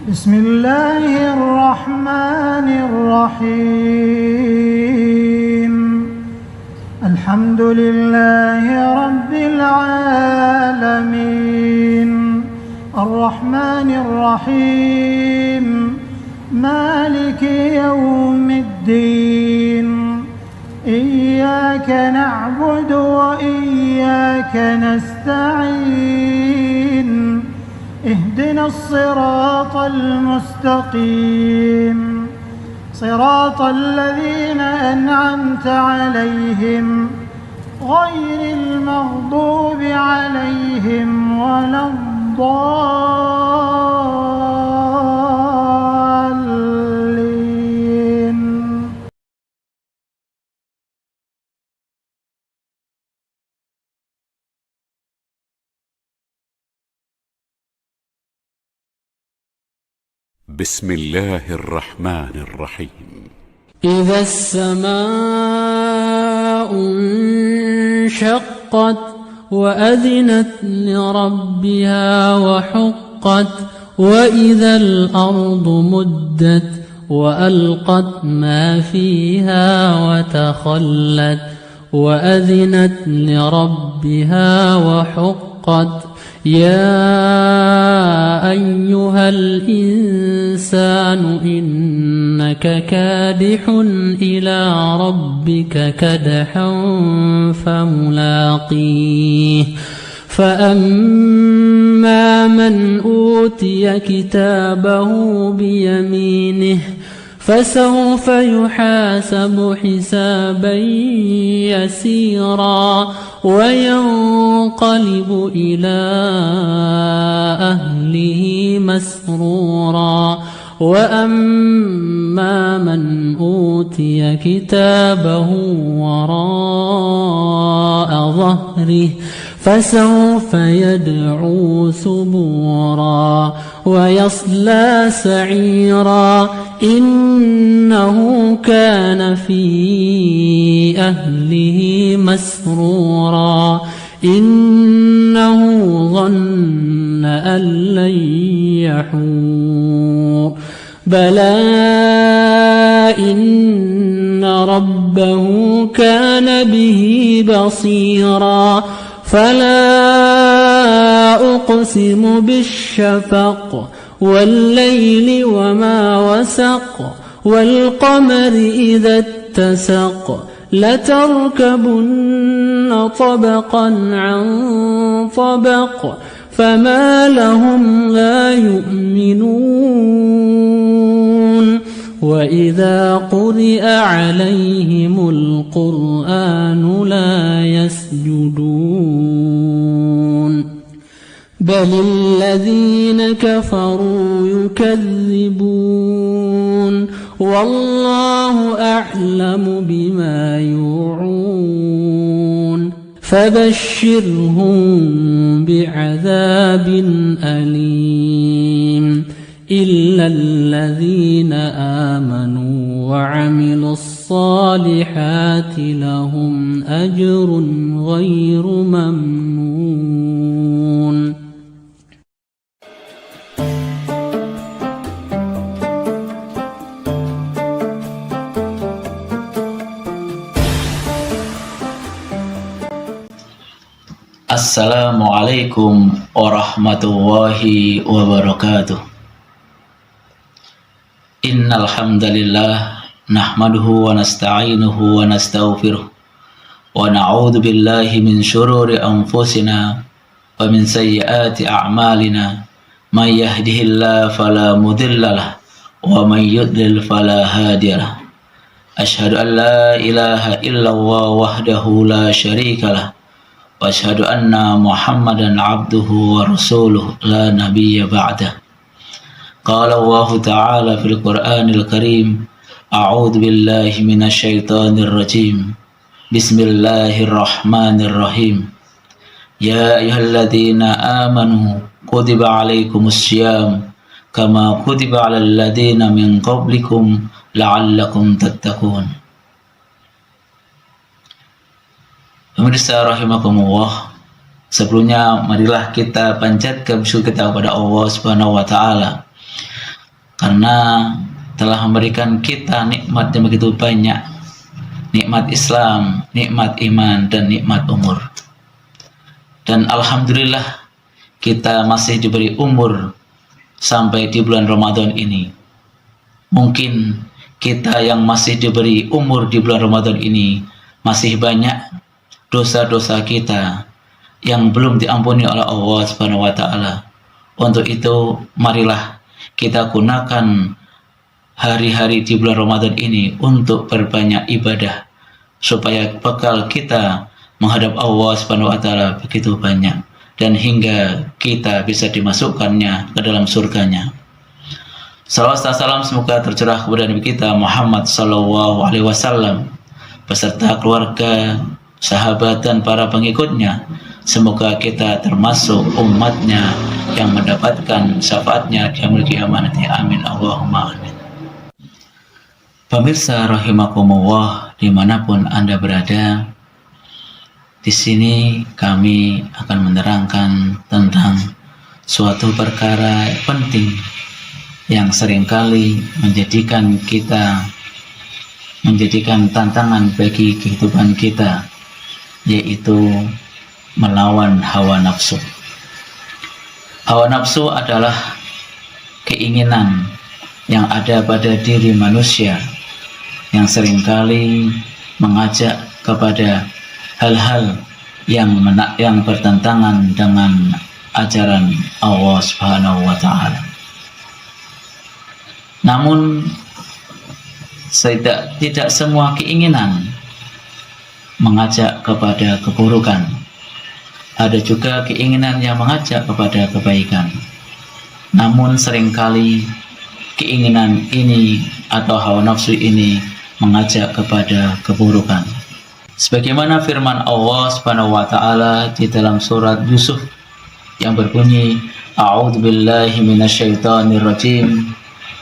بسم الله الرحمن الرحيم. الحمد لله رب العالمين، الرحمن الرحيم، مالك يوم الدين. إياك نعبد وإياك نستعين. اهدنا الصراط المستقيم، صراط الذين أنعمت عليهم غير المغضوب عليهم ولا الضالين. بسم الله الرحمن الرحيم. إذا السماء انشقت وأذنت لربها وحقت، وإذا الأرض مدت وألقت ما فيها وتخلت، وأذنت لربها وحقت. يا أيها الإنسان إنك كادح إلى ربك كدحا فملاقيه. فأما من أوتي كتابه بيمينه فسوف يحاسب حسابا يسيرا وينقلب إلى أهله مسرورا. وأما من أوتي كتابه وراء ظهره فسوف يدعو ثبورا ويصلى سعيرا. إنه كان في أهله مسرورا. إنه ظن أن لن يحور. بلى إن ربه كان به بصيرا. فلا أقسم بالشفق والليل وما وسق، والقمر إذا اتسق. لتركبن طبقا عن طبق، فما لهم لا يؤمنون. وإذا قرئ عليهم القرآن لا يسجدون. بل الذين كفروا يكذبون، والله أعلم بما يوعون. فبشرهم بعذاب أليم إلا الذين آمنوا وعملوا الصالحات لهم أجر غير ممنون. Assalamualaikum warahmatullahi wabarakatuh. Innal hamdalillah nahmaduhu wa nasta'inuhu wa nastaghfiruh wa na'udzu billahi min shururi anfusina wa min sayyiati a'malina. May yahdihillahu fala mudhillalah wa may yudlil fala hadiyalah. Asyhadu an la ilaha illallah wahdahu la syarikalah wa asyhadu anna Muhammadan abduhu wa rasuluh la nabiyya ba'dah. Qala Allah ta'ala fil Qur'anil Karim, a'udzu billahi minasy syaithanir rajim. Bismillahirrahmanirrahim. Ya ayyuhalladzina amanu kutiba alaikumussyam kama kutiba 'alal ladzina min qablikum la'allakum tattaqun. Pemirsa rahimakumullah, sebelumnya marilah kita panjatkan syukur kita kepada Allah Subhanahu wa taala karena telah memberikan kita nikmat yang begitu banyak, nikmat Islam, nikmat iman, dan nikmat umur. Dan alhamdulillah kita masih diberi umur sampai di bulan Ramadan ini. Mungkin kita yang masih diberi umur di bulan Ramadan ini masih banyak dosa-dosa kita yang belum diampuni oleh Allah Subhanahu wa taala. Untuk itu marilah kita gunakan hari-hari di bulan Ramadan ini untuk berbanyak ibadah supaya bekal kita menghadap Allah Subhanahu wa taala begitu banyak dan hingga kita bisa dimasukkannya ke dalam surganya. Salawat dan salam semoga tercurah kepada Nabi kita Muhammad sallallahu alaihi wasallam beserta keluarga, sahabat, dan para pengikutnya. Semoga kita termasuk umatnya yang mendapatkan syafaatnya di yaumil qiyamah. Amin Allahumma amin. Pemirsa rahimakumullah dimanapun Anda berada, di sini kami akan menerangkan tentang suatu perkara penting yang seringkali menjadikan tantangan bagi kehidupan kita, yaitu melawan hawa nafsu. Hawa nafsu adalah keinginan yang ada pada diri manusia yang seringkali mengajak kepada hal-hal yang bertentangan dengan ajaran Allah Subhanahu wa taala. Namun tidak semua keinginan mengajak kepada keburukan. Ada juga keinginan yang mengajak kepada kebaikan. Namun seringkali keinginan ini atau hawa nafsu ini mengajak kepada keburukan. Sebagaimana firman Allah Subhanahu wa taala di dalam surat Yusuf yang berbunyi, A'udzubillahi minasyaitonirrajim.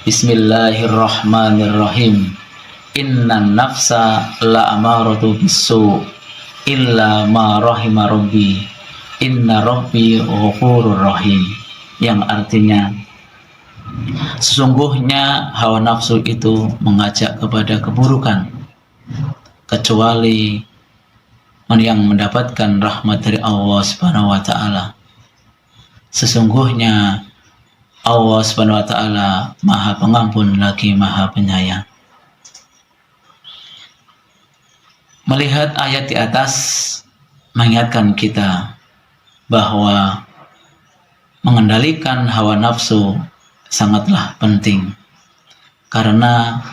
Bismillahirrahmanirrahim. Innan nafsa la'amaratu bisu illa ma rahima rabbi. Inna rabbi ghafurur rahim. Yang artinya, sesungguhnya hawa nafsu itu mengajak kepada keburukan, kecuali yang mendapatkan rahmat dari Allah Subhanahu wa taala. Sesungguhnya Allah Subhanahu wa taala Maha Pengampun lagi Maha Penyayang. Melihat ayat di atas mengingatkan kita bahwa mengendalikan hawa nafsu sangatlah penting, karena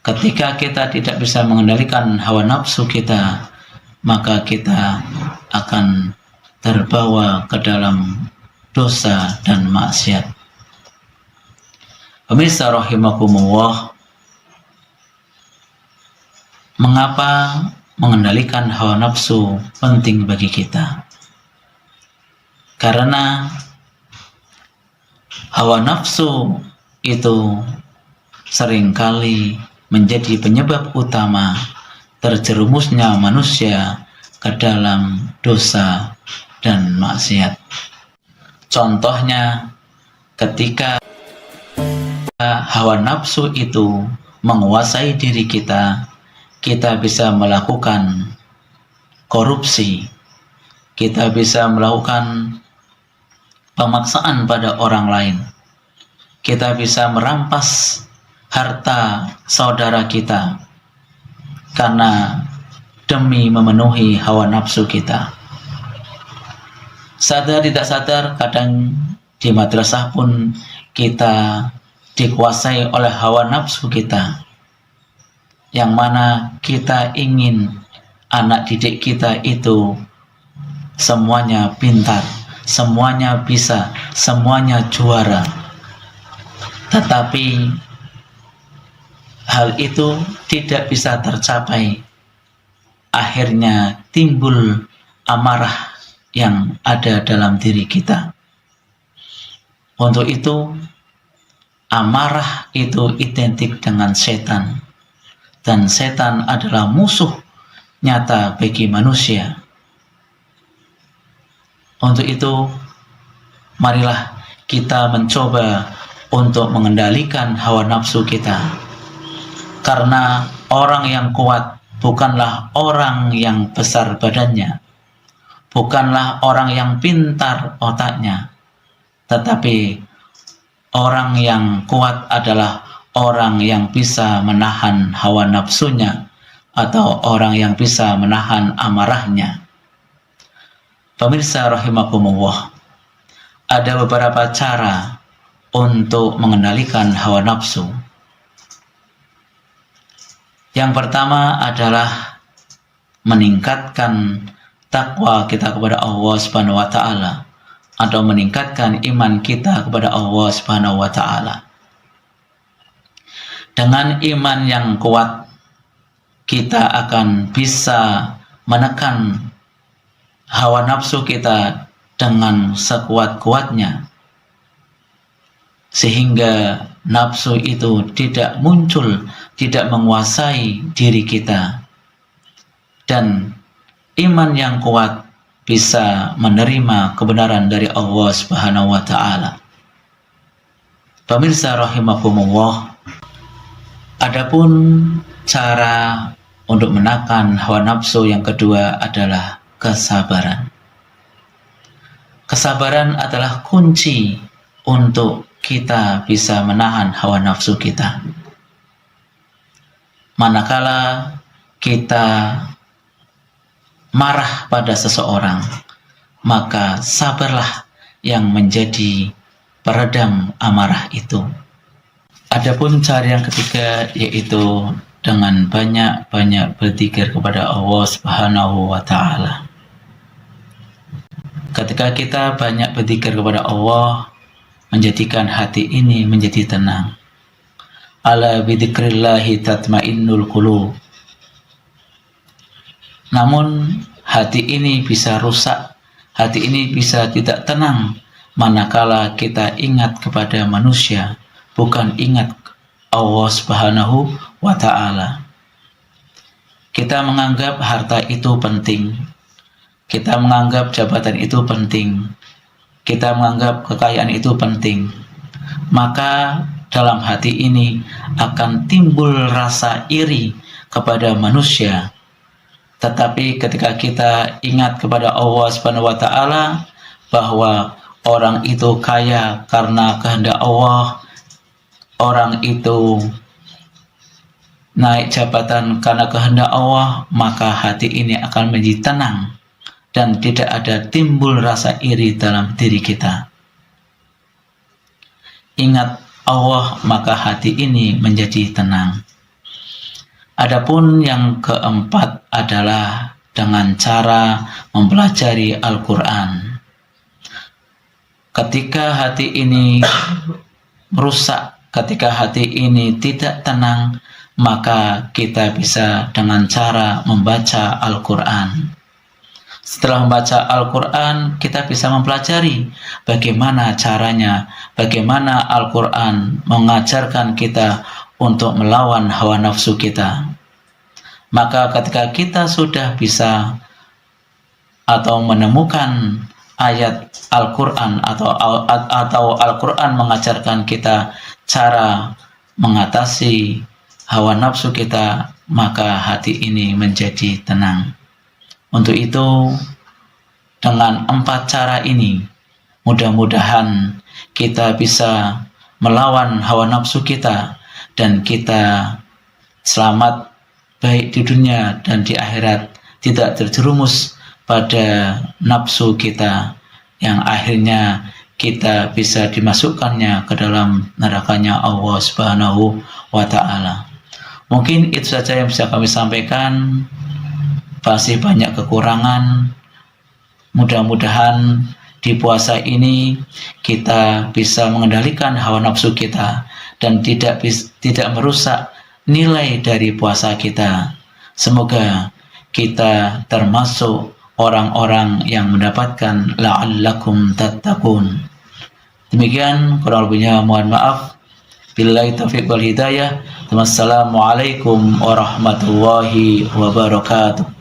ketika kita tidak bisa mengendalikan hawa nafsu kita, maka kita akan terbawa ke dalam dosa dan maksiat. Pemirsa rahimakumullah, mengapa mengendalikan hawa nafsu penting bagi kita? Karena hawa nafsu itu seringkali menjadi penyebab utama terjerumusnya manusia ke dalam dosa dan maksiat. Contohnya, ketika hawa nafsu itu menguasai diri kita, kita bisa melakukan korupsi, kita bisa melakukan pemaksaan pada orang lain, kita bisa merampas harta saudara kita karena demi memenuhi hawa nafsu kita. Sadar tidak sadar, kadang di madrasah pun kita dikuasai oleh hawa nafsu kita, yang mana kita ingin anak didik kita itu semuanya pintar, semuanya bisa, semuanya juara. Tetapi hal itu tidak bisa tercapai. Akhirnya timbul amarah yang ada dalam diri kita. Untuk itu, amarah itu identik dengan setan, dan setan adalah musuh nyata bagi manusia. Untuk itu, marilah kita mencoba untuk mengendalikan hawa nafsu kita. Karena orang yang kuat bukanlah orang yang besar badannya, bukanlah orang yang pintar otaknya, tetapi orang yang kuat adalah orang yang bisa menahan hawa nafsunya atau orang yang bisa menahan amarahnya. Pemirsa rahimakumullah, ada beberapa cara untuk mengendalikan hawa nafsu. Yang pertama adalah meningkatkan takwa kita kepada Allah Subhanahu wa taala atau meningkatkan iman kita kepada Allah Subhanahu wa taala. Dengan iman yang kuat, kita akan bisa menekan hawa nafsu kita dengan sekuat-kuatnya, sehingga nafsu itu tidak muncul, tidak menguasai diri kita. Dan iman yang kuat bisa menerima kebenaran dari Allah Subhanahu wa taala. Pemirsa rahimakumullah, adapun cara untuk menahan hawa nafsu yang kedua adalah kesabaran. Kesabaran adalah kunci untuk kita bisa menahan hawa nafsu kita. Manakala kita marah pada seseorang, maka sabarlah yang menjadi peredam amarah itu. Adapun cara yang ketiga yaitu dengan banyak-banyak berzikir kepada Allah Subhanahu wa taala. Ketika kita banyak berzikir kepada Allah, menjadikan hati ini menjadi tenang. Ala bidzikrillahi tatmainnul qulub. Namun hati ini bisa rusak, hati ini bisa tidak tenang manakala kita ingat kepada manusia, bukan ingat Allah Subhanahu wa taala. Kita menganggap harta itu penting, kita menganggap jabatan itu penting, kita menganggap kekayaan itu penting, maka dalam hati ini akan timbul rasa iri kepada manusia. Tetapi ketika kita ingat kepada Allah Subhanahu wa taala bahwa orang itu kaya karena kehendak Allah, orang itu naik jabatan karena kehendak Allah, maka hati ini akan menjadi tenang dan tidak ada timbul rasa iri dalam diri kita. Ingat Allah, maka hati ini menjadi tenang. Adapun yang keempat adalah dengan cara mempelajari Al-Quran. Ketika hati ini merusak, ketika hati ini tidak tenang, maka kita bisa dengan cara membaca Al-Quran. Setelah membaca Al-Quran, kita bisa mempelajari bagaimana caranya, bagaimana Al-Quran mengajarkan kita untuk melawan hawa nafsu kita. Maka ketika kita sudah bisa atau menemukan ayat Al-Quran atau Al-Quran mengajarkan kita cara mengatasi hawa nafsu kita, maka hati ini menjadi tenang. Untuk itu, dengan 4 cara ini, mudah-mudahan kita bisa melawan hawa nafsu kita dan kita selamat baik di dunia dan di akhirat, tidak terjerumus pada nafsu kita yang akhirnya kita bisa dimasukkannya ke dalam nerakanya Allah Subhanahu wa taala. Mungkin itu saja yang bisa kami sampaikan. Masih banyak kekurangan. Mudah-mudahan di puasa ini kita bisa mengendalikan hawa nafsu kita dan tidak merusak nilai dari puasa kita. Semoga kita termasuk orang-orang yang mendapatkan la'allakum tattaqun. Demikian kurang lebihnya mohon maaf. Billahi taufiq wal hidayah. Wassalamualaikum warahmatullahi wabarakatuh.